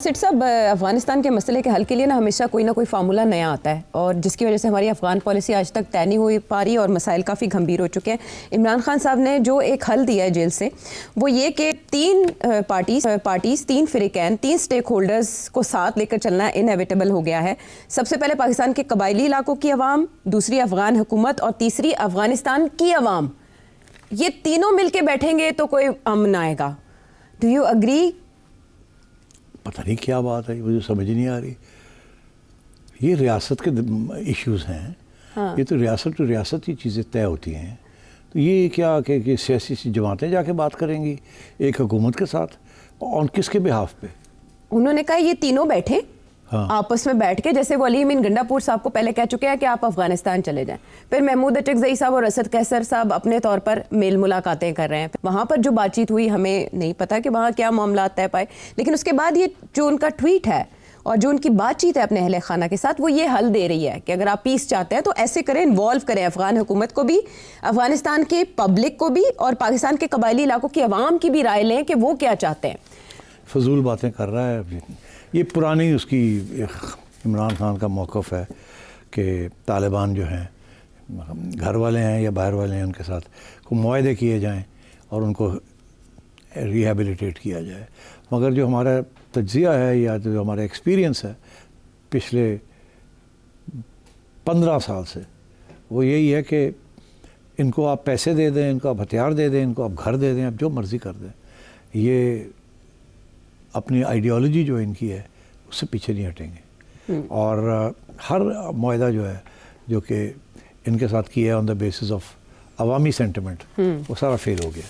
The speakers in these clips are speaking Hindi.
सिट साहब, अफगानिस्तान के मसले के हल के लिए हमेशा कोई ना कोई फार्मूला नया आता है और जिसकी वजह से हमारी अफगान पॉलिसी आज तक तय नहीं हो पा रही और मसाइल काफ़ी गंभीर हो चुके हैं। इमरान खान साहब ने जो एक हल दिया है जेल से, वो ये कि तीन पार्टीज, तीन फ़िरक़ैन, तीन स्टेक होल्डर्स को साथ लेकर चलना इनएविटेबल हो गया है। सबसे पहले पाकिस्तान के कबायली इलाकों की अवाम, दूसरी अफगान हुकूमत और तीसरी अफगानिस्तान की अवाम, ये तीनों मिल के बैठेंगे तो कोई अमन आएगा। Do you agree? पता नहीं क्या बात है, मुझे समझ नहीं आ रही। ये रियासत के इश्यूज़ हैं। हाँ। ये तो रियासत टू रियासत ही चीज़ें तय होती हैं। तो ये क्या कि सियासी जमातें जाके बात करेंगी एक हुकूमत के साथ, और किसके बिहाफ पे? उन्होंने कहा ये तीनों बैठे, हाँ। आपस में बैठ के, जैसे वो अली अमीन गंडापुर साहब को पहले कह चुके हैं कि आप अफगानिस्तान चले जाएं, फिर महमूद अटकज़ई साहब और असद कैसर साहब अपने तौर पर मेल मुलाकातें कर रहे हैं। वहाँ पर जो बातचीत हुई हमें नहीं पता कि वहाँ क्या मामला तय पाए, लेकिन उसके बाद ये जो उनका ट्वीट है और जो उनकी बातचीत है अपने अहले खाना के साथ, वो ये हल दे रही है कि अगर आप पीस चाहते हैं तो ऐसे करें, इन्वॉल्व करें अफगान हुकूमत को भी, अफगानिस्तान के पब्लिक को भी और पाकिस्तान के कबायली इलाकों की आवाम की भी राय लें कि वो क्या चाहते हैं। फजूल बातें कर रहा है। ये पुरानी उसकी इमरान खान का मौक़िफ़ है कि तालिबान जो हैं, घर वाले हैं या बाहर वाले हैं, उनके साथ को मुआहदे किए जाएं और उनको रिहेबिलिटेट किया जाए। मगर जो हमारा तज्ज़िया है या जो हमारा एक्सपीरियंस है पिछले 15 साल से, वो यही है कि इनको आप पैसे दे दें, इनको आप हथियार दे दें, इनको आप घर दे दें, आप जो मर्ज़ी कर दें, ये अपनी आइडियोलॉजी जो इनकी है उससे पीछे नहीं हटेंगे। और हर मुआहदा जो है जो कि इनके साथ किया है on the basis of Awami sentiment, वो सारा फेल हो गया।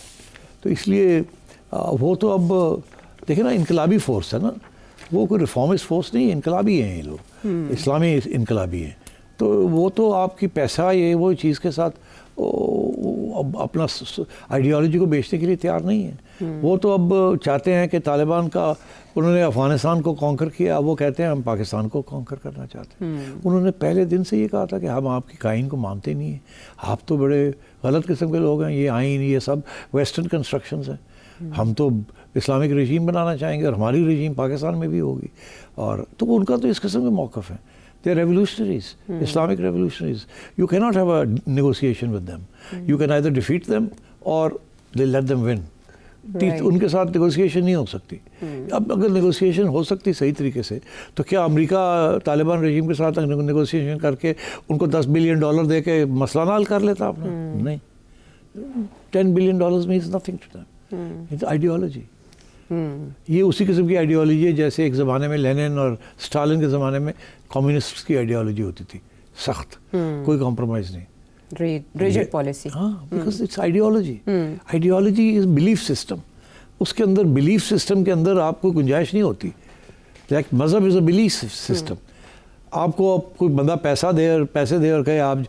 तो इसलिए वो तो अब देखिए ना, इनकलाबी फोर्स है ना, वो कोई रिफॉर्मिस्ट फोर्स नहीं, इनकलाबी हैं ये लोग, इस्लामी इनकलाबी हैं। तो वो तो आपकी पैसा ये वो चीज़ के साथ अब अपना आइडियोलॉजी को बेचने के लिए तैयार नहीं है। वो तो अब चाहते हैं कि तालिबान का, उन्होंने अफ़गानिस्तान को कॉन्कर किया, वो कहते हैं हम पाकिस्तान को कॉन्कर करना चाहते हैं। उन्होंने पहले दिन से ये कहा था कि हम आपकी काइन को मानते नहीं हैं, आप तो बड़े गलत किस्म के लोग हैं, ये आइन ये सब वेस्टर्न कंस्ट्रक्शंस हैं, हम तो इस्लामिक रजीम बनाना चाहेंगे और हमारी रजीम पाकिस्तान में भी होगी। और तो उनका तो इस किस्म के मौक़िफ़ हैं। They are revolutionaries, Islamic revolutionaries. You cannot have a negotiation with them. You can either defeat them or they let them win. Right. उनके साथ नेगोशिएशन नहीं हो सकती। अब अगर नेगोशिएशन हो सकती सही तरीके से, तो क्या अमेरिका तालिबान रजीम के साथ नेगोशिएशन करके उनको $10 बिलियन दे के मसला ना हल कर लेता आपने? नहीं। $10 billion means nothing to them. It's ideology. ये उसी किस्म की आइडियोलॉजी है जैसे एक ज़माने में लेनिन और स्टालिन के ज़माने में कम्युनिस्ट की आइडियोलॉजी होती थी, सख्त, कोई कॉम्प्रोमाइज़ नहीं, रिजिड पॉलिसी। हाँ, because it's ideology. Ideology is belief system. उसके अंदर बिलीफ सिस्टम के अंदर आपको गुंजाइश नहीं होती। लाइक मज़हब इज़ अ बिलीफ सिस्टम। आपको कोई बंदा पैसे दे और कहे आप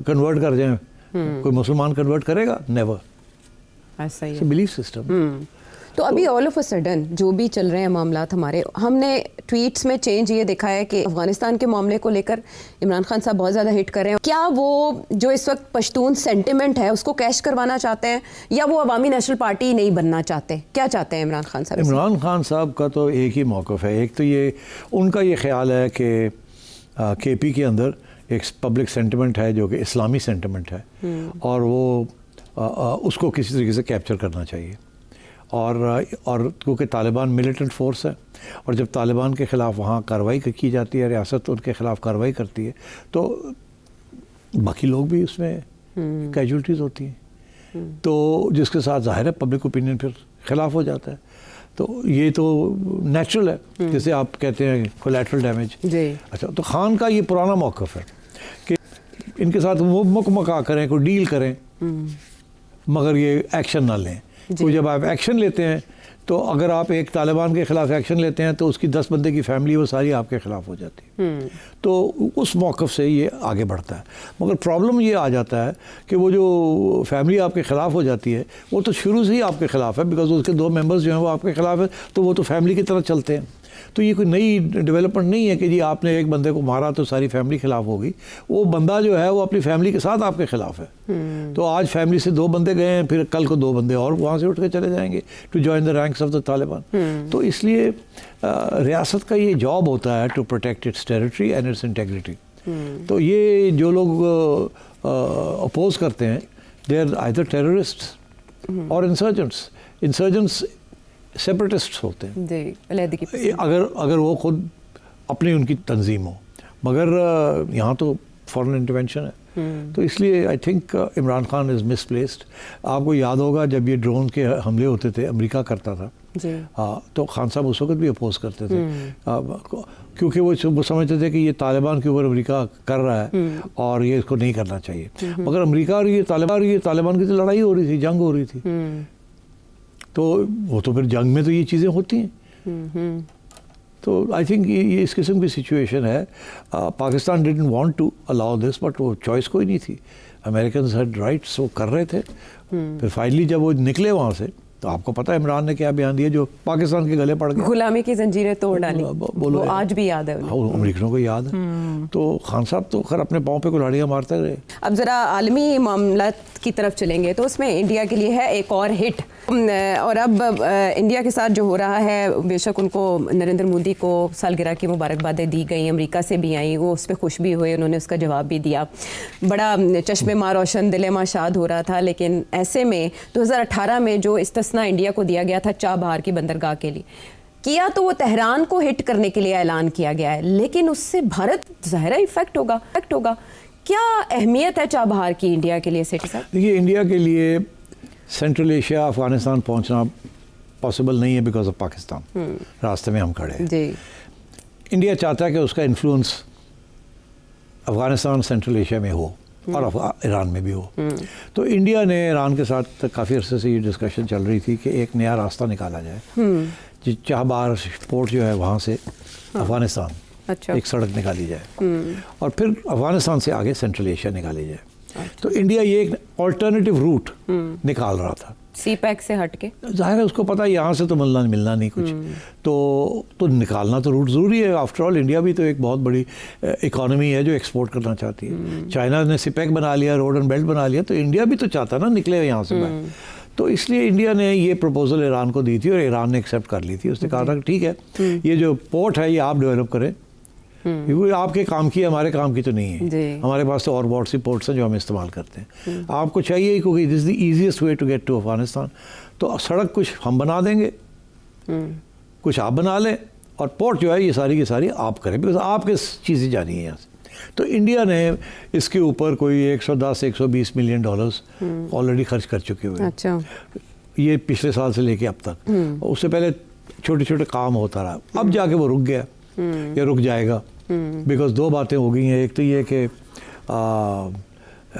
कन्वर्ट कर जाएं, कोई मुसलमान कन्वर्ट करेगा? नेवर। ऐसा ही बिलीफ सिस्टम। तो अभी ऑल ऑफ अ सडन जो भी चल रहे हैं मामलात हमारे, हमने ट्वीट्स में चेंज ये देखा है कि अफगानिस्तान के मामले को लेकर इमरान खान साहब बहुत ज़्यादा हिट कर रहे हैं। क्या वो जो इस वक्त पश्तून सेंटिमेंट है उसको कैश करवाना चाहते हैं या वो अवामी नेशनल पार्टी नहीं बनना चाहते? क्या चाहते हैं इमरान खान साहब? इमरान खान साहब का तो एक ही मौक़िफ़ है। एक तो ये उनका ये ख्याल है कि KP के अंदर एक पब्लिक सेंटिमेंट है जो कि इस्लामी सेंटिमेंट है और वो उसको किसी तरीके से कैप्चर करना चाहिए। और क्योंकि तालिबान मिलिटेंट फोर्स है और जब तालिबान के ख़िलाफ़ वहाँ कार्रवाई की जाती है, रियासत उनके ख़िलाफ़ कार्रवाई करती है, तो बाकी लोग भी उसमें कैजुअल्टीज़ होती हैं, तो जिसके साथ ज़ाहिर है पब्लिक ओपिनियन फिर ख़िलाफ़ हो जाता है। तो ये तो नेचुरल है, जैसे आप कहते हैं कोलैटरल डैमेज। अच्छा, तो खान का ये पुराना मौक़िफ़ है कि इनके साथ वो मुकमका करें, कोई डील करें, मगर ये एक्शन ना लें। तो जब आप एक्शन लेते हैं, तो अगर आप एक तालिबान के ख़िलाफ़ एक्शन लेते हैं तो उसकी 10 बंदे की फैमिली वो सारी आपके ख़िलाफ़ हो जाती है। तो उस मौक़िफ़ से ये आगे बढ़ता है। मगर प्रॉब्लम ये आ जाता है कि वो जो फैमिली आपके ख़िलाफ़ हो जाती है, वो तो शुरू से ही आपके ख़िलाफ़ है, बिकॉज उसके 2 मेंबर्स जो हैं वो आपके ख़िलाफ़ है, तो वो तो फैमिली की तरह चलते हैं। तो ये कोई नई डेवलपमेंट नहीं है कि जी आपने एक बंदे को मारा तो सारी फैमिली खिलाफ होगी। वो बंदा जो है वो अपनी फैमिली के साथ आपके खिलाफ है। तो आज फैमिली से 2 बंदे गए हैं, फिर कल को 2 बंदे और वहाँ से उठ के चले जाएंगे to join the ranks of the Taliban. तो इसलिए रियासत का ये जॉब होता है to protect its territory and its integrity. तो ये जो लोग अपोज करते हैं, दे आर आइदर टेररिस्ट और इंसर्जेंट्स। इंसर्जेंट्स सेपरेटिस्ट्स होते हैं जी, अलहदगी की अगर वो खुद अपनी उनकी तंजीम हो, मगर यहाँ तो फॉरेन इंटरवेंशन है। तो इसलिए I think Imran Khan is misplaced. आपको याद होगा जब ये ड्रोन के हमले होते थे, अमेरिका करता था जी, तो खान साहब उस वक्त भी अपोज करते थे, क्योंकि वो समझते थे कि ये तालिबान के ऊपर अमेरिका कर रहा है और ये इसको नहीं करना चाहिए। मगर अमेरिका और ये तालिबान की तो लड़ाई हो रही थी, जंग हो रही थी। तो वो तो फिर जंग में तो ये चीज़ें होती हैं। तो आई थिंक ये इस किस्म की सिचुएशन है। Pakistan didn't want to allow this, but वो चॉइस कोई नहीं थी। अमेरिकन हैड राइट्स, वो कर रहे थे। फिर फाइनली जब वो निकले वहाँ से, तो आपको पता है इमरान ने क्या बयान दिया जो पाकिस्तान के गले पड़ गए। गुलामी की जंजीरें तोड़ डाली, बोलो, वो आज भी याद है उन्हें। हाँ, अमेरिकनों को याद है। तो खान साहब तो खैर अपने पाँव पे कुल्हाड़ियाँ मारते रहे। अब ज़रा आलमी मामला की तरफ चलेंगे तो उसमें इंडिया के लिए है एक और हिट। और अब इंडिया के साथ जो हो रहा है, बेशक उनको नरेंद्र मोदी को सालगिरह की मुबारकबादें दी गई, अमेरिका से भी आई, वो उस पर खुश भी हुए, उन्होंने उसका जवाब भी दिया। बड़ा चश्मे माँ रोशन दिले माँ शाद हो रहा था। लेकिन ऐसे में 2018 में जो इस्तिस्ना इंडिया को दिया गया था चाबहार की बंदरगाह के लिए, किया तो वो तेहरान को हिट करने के लिए ऐलान किया गया है, लेकिन उससे भारत ज़ाहिर इफेक्ट होगा। क्या अहमियत है चाबहार की इंडिया के लिए सेठी साहब? देखिए, इंडिया के लिए सेंट्रल एशिया, अफगानिस्तान पहुंचना पॉसिबल नहीं है बिकॉज ऑफ पाकिस्तान। रास्ते में हम खड़े हैं जी। इंडिया चाहता है कि उसका इन्फ्लुएंस अफगानिस्तान, सेंट्रल एशिया में हो और ईरान में भी हो। तो इंडिया ने ईरान के साथ काफ़ी अरसे से ये डिस्कशन चल रही थी कि एक नया रास्ता निकाला जाए। चाबहार पोर्ट जो है वहाँ से अफगानिस्तान एक सड़क निकाली जाए और फिर अफगानिस्तान से आगे सेंट्रल एशिया निकाली जाए। तो इंडिया ये एक ऑल्टरनेटिव रूट निकाल रहा था, सी पैक से हट के। जाहिर है उसको पता है यहाँ से तो मिलना नहीं कुछ, तो निकालना तो रूट ज़रूरी है। आफ्टर ऑल इंडिया भी तो एक बहुत बड़ी इकोनॉमी है जो एक्सपोर्ट करना चाहती है। चाइना ने सिपेक बना लिया, रोड एंड बेल्ट बना लिया, तो इंडिया भी तो चाहता ना निकले यहाँ से बाहर। तो इसलिए इंडिया ने ये प्रपोजल ईरान को दी थी और ईरान ने एक्सेप्ट कर ली थी। उसने कहा था कि ठीक है, ये जो पोर्ट है ये आप डेवलप करें, क्योंकि आपके काम की, हमारे काम की तो नहीं है। हमारे पास तो और बहुत सी पोर्ट्स हैं जो हम इस्तेमाल करते हैं। आपको चाहिए क्योंकि this the easiest way to get to Afghanistan. तो सड़क कुछ हम बना देंगे, कुछ आप बना लें, और पोर्ट जो है ये सारी की सारी आप करें, बिकॉज आपके चीज़ें जानी है यहाँ से। तो इंडिया ने इसके ऊपर कोई 110-120 मिलियन डॉलर्स ऑलरेडी खर्च कर चुके हुए हैं। अच्छा। ये पिछले साल से लेके अब तक। उससे पहले छोटे छोटे काम होता रहा, अब जाके वो रुक गया या रुक जाएगा, बिकॉज 2 बातें हो गई हैं। एक तो ये कि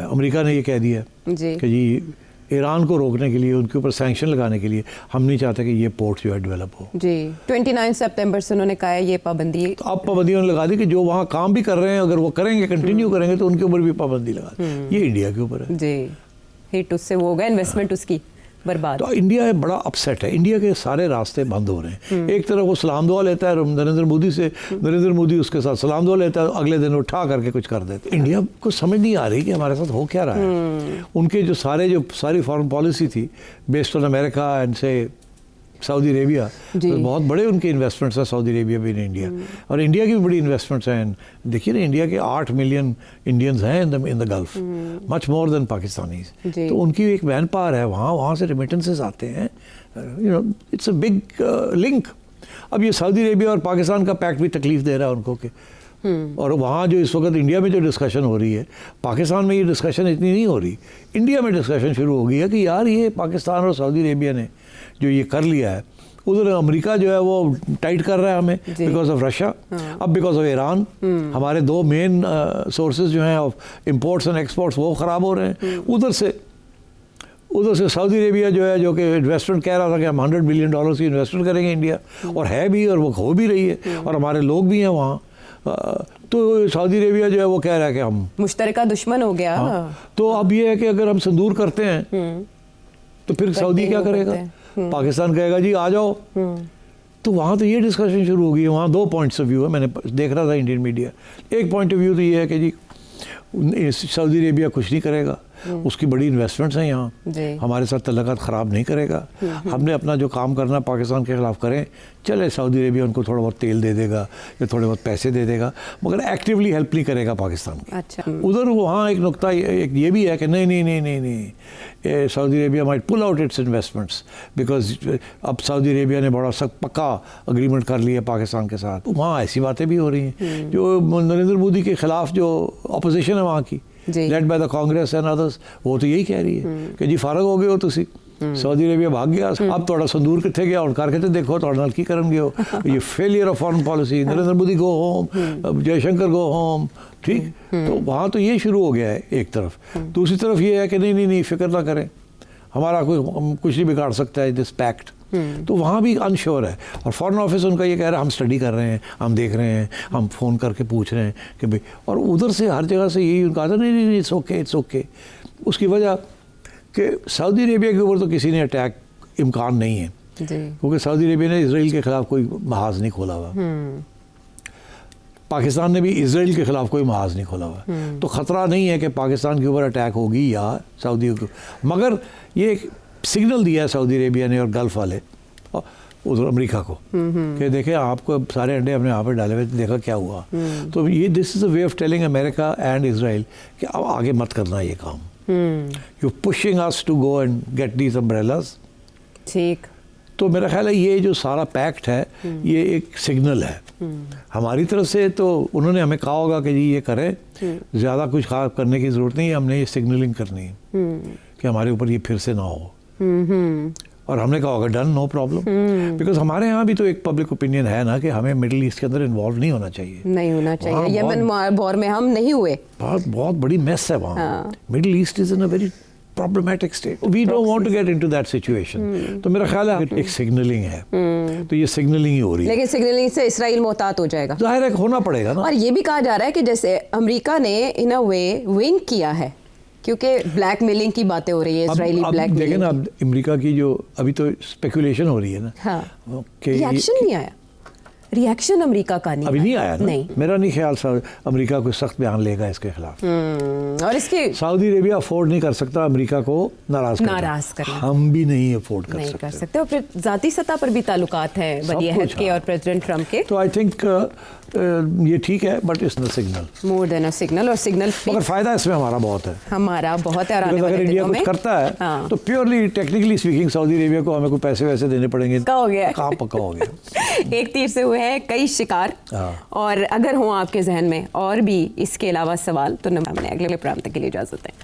अमेरिका ने ये कह दिया कि जी ईरान को रोकने के लिए, उनके ऊपर सैंक्शन लगाने के लिए हम नहीं चाहते कि ये पोर्ट जो है डेवलप हो। जी, 29 सितंबर से उन्होंने कहा है ये पाबंदी। तो अब पाबंदी उन्होंने लगा दी कि जो वहाँ काम भी कर रहे हैं अगर वो करेंगे, कंटिन्यू करेंगे, तो उनके ऊपर भी पाबंदी लगा दी। ये इंडिया के ऊपर है जी। हिट उससे वो होगा, इन्वेस्टमेंट उसकी बर्बाद। तो इंडिया बड़ा अपसेट है। इंडिया के सारे रास्ते बंद हो रहे हैं। एक तरफ वो सलाम दुआ लेता है नरेंद्र मोदी से, नरेंद्र मोदी उसके साथ सलाम दुआ लेता है, अगले दिन उठा करके कुछ कर देते। इंडिया को समझ नहीं आ रही कि हमारे साथ हो क्या रहा है। उनके जो सारी फॉरेन पॉलिसी थी बेस्ड ऑन अमेरिका एंड से सऊदी अरेबिया, तो बहुत बड़े उनके इन्वेस्टमेंट्स हैं सऊदी अरेबिया भी इन इंडिया, और इंडिया की भी बड़ी इन्वेस्टमेंट्स हैं। देखिए ना, इंडिया के 8 मिलियन इंडियंस हैं in the gulf, much more than Pakistanis. तो उनकी एक मैन पावर है वहाँ से रेमिटेंसेस आते हैं। It's a big link. अब ये सऊदी अरेबिया और पाकिस्तान का पैक्ट भी तकलीफ दे रहा है उनको कि और वहाँ जो इस वक्त इंडिया में जो डिस्कशन हो रही है, पाकिस्तान में ये डिस्कशन इतनी नहीं हो रही, इंडिया में डिस्कशन शुरू हो गई है कि यार ये पाकिस्तान और सऊदी अरेबिया ने जो ये कर लिया है, उधर अमेरिका जो है वो टाइट कर रहा है हमें बिकॉज ऑफ रशिया, अब बिकॉज ऑफ ईरान हमारे 2 मेन सोर्सेज जो हैं ऑफ इम्पोर्ट्स एंड एक्सपोर्ट्स वो ख़राब हो रहे हैं। उधर से सऊदी अरेबिया जो है, जो कि इन्वेस्टमेंट कह रहा था कि हम $100 बिलियन की इन्वेस्टमेंट करेंगे इंडिया, और है भी, और वो हो भी रही है, और हमारे लोग भी हैं वहाँ। तो सऊदी अरेबिया जो है वो कह रहा है कि हम मुश्तरका दुश्मन हो गया। तो अब ये है कि अगर हम संदूर करते हैं तो फिर सऊदी क्या करेगा? पाकिस्तान कहेगा जी आ जाओ, तो वहाँ तो ये डिस्कशन शुरू हो गई है। वहाँ दो पॉइंट्स ऑफ व्यू है, मैंने देख रहा था इंडियन मीडिया। एक पॉइंट ऑफ व्यू तो ये है कि जी सऊदी अरेबिया कुछ नहीं करेगा, उसकी बड़ी इन्वेस्टमेंट्स हैं यहाँ, हमारे साथ तल्लुकात ख़राब नहीं करेगा, हमने अपना जो काम करना पाकिस्तान के ख़िलाफ़ करें, चले सऊदी अरेबिया उनको थोड़ा बहुत तेल दे देगा या थोड़े बहुत पैसे दे देगा, मगर एक्टिवली हेल्प नहीं करेगा पाकिस्तान की। अच्छा। उधर वहाँ एक नुक्ता एक ये भी है कि नहीं, Saudi Arabia might pull out its investments because अब सऊदी अरेबिया ने बड़ा सख्त पक्का अग्रीमेंट कर लिया पाकिस्तान के साथ। वहाँ ऐसी बातें भी हो रही हैं जो नरेंद्र मोदी के ख़िलाफ़ जो अपोजिशन है वहाँ की led by the Congress and others, वो तो यही कह रही है कि जी फारग हो गए हो तुसी, सऊदी अरेबिया भाग गया, अब थोड़ा संदूर कितने गया और करके देखो थोड़ा नल की करन गए हो। ये failure of foreign policy, Narendra Modi go home, Jaishankar go home, ठीक। तो वहाँ तो ये शुरू हो गया है एक तरफ। दूसरी तरफ ये है कि नहीं फिक्र ना करें, हमारा कोई कुछ नहीं बिगाड़ सकता है दिस पैक्ट। तो वहाँ भी अनश्योर है और फॉरेन ऑफिस उनका ये कह रहा है हम स्टडी कर रहे हैं, हम देख रहे हैं, हम फ़ोन करके पूछ रहे हैं कि भाई, और उधर से हर जगह से यही उनका आता नहीं इट्स ओके। उसकी वजह कि सऊदी अरेबिया के ऊपर तो किसी ने अटैक इम्कान नहीं है, क्योंकि सऊदी अरेबिया ने इसराइल के ख़िलाफ़ कोई महाज नहीं खोला हुआ, पाकिस्तान ने भी इसराइल के ख़िलाफ़ कोई महाज नहीं खोला हुआ। तो ख़तरा नहीं है कि पाकिस्तान के ऊपर अटैक होगी या सऊदी के, मगर ये एक सिग्नल दिया है सऊदी अरेबिया ने और गल्फ़ वाले उधर अमेरिका को कि देखें आपको सारे अंडे अपने यहाँ पर डाले हुए, देखा क्या हुआ। तो ये this is a way of telling America and Israel कि अब आगे मत करना ये काम, you pushing us to go and get these umbrellas. ठीक। तो मेरा ख्याल है ये जो सारा पैक्ट है ये एक सिग्नल है हमारी तरफ से। तो उन्होंने हमें कहा होगा कि जी ये करें, ज़्यादा कुछ खास करने की ज़रूरत नहीं है, हमने ये सिग्नलिंग करनी है कि हमारे ऊपर ये फिर से ना हो। और हमने कहा होगा डन, नो प्रॉब्लम, बिकॉज हमारे यहाँ भी तो एक पब्लिक ओपिनियन है ना कि हमें मिडिल ईस्ट के अंदर इन्वॉल्व नहीं होना चाहिए। यमन वॉर में हम नहीं हुए, बहुत बड़ी मेस है वहाँ। Middle east is in a very problematic state. We don't want to get into that situation. तो मेरा ख्याल है एक सिग्नलिंग है, तो ये सिग्नलिंग ही हो रही है। लेकिन सिग्नलिंग से इसराइल मोहतात हो जाएगा, जाहिर है होना पड़ेगा ना। और ये भी कहा जा रहा है कि जैसे अमेरिका ने इन अ वे विंक किया है, क्योंकि ब्लैकमेलिंग की बातें हो रही है, इसराइली ब्लैकमेलिंग। लेकिन अब अमेरिका की जो अभी तो स्पेकुलेशन हो रही है ना, रिएक्शन नहीं आया, रिएक्शन अमेरिका का नहीं, अभी नहीं आया ना। नहीं, मेरा नहीं ख्याल अमेरिका कोई सख्त बयान लेगा इसके खिलाफ। और इसके सऊदी अरेबिया अफोर्ड नहीं कर सकता अमेरिका को नाराज करना, हम भी नहीं अफोर्ड कर सकते। और फिर जाती सतह पर भी ताल्लुकात हैं बड़ी अहद के और प्रेसिडेंट ट्रम्प के। तो आई थिंक ये ठीक है, बट इट्स न signal, more than a signal. और सिग्नल मगर फायदा इसमें हमारा बहुत है, और आने वाले इंडिया कुछ करता है तो purely technically speaking Saudi Arabia को हमें कोई पैसे वैसे देने पड़ेंगे, कहाँ पक्का हो गया। एक तीर से हुए हैं कई शिकार। और अगर हो आपके जहन में और भी इसके अलावा सवाल तो हमने अगले प्रोग्राम तक के लिए इजाजत है।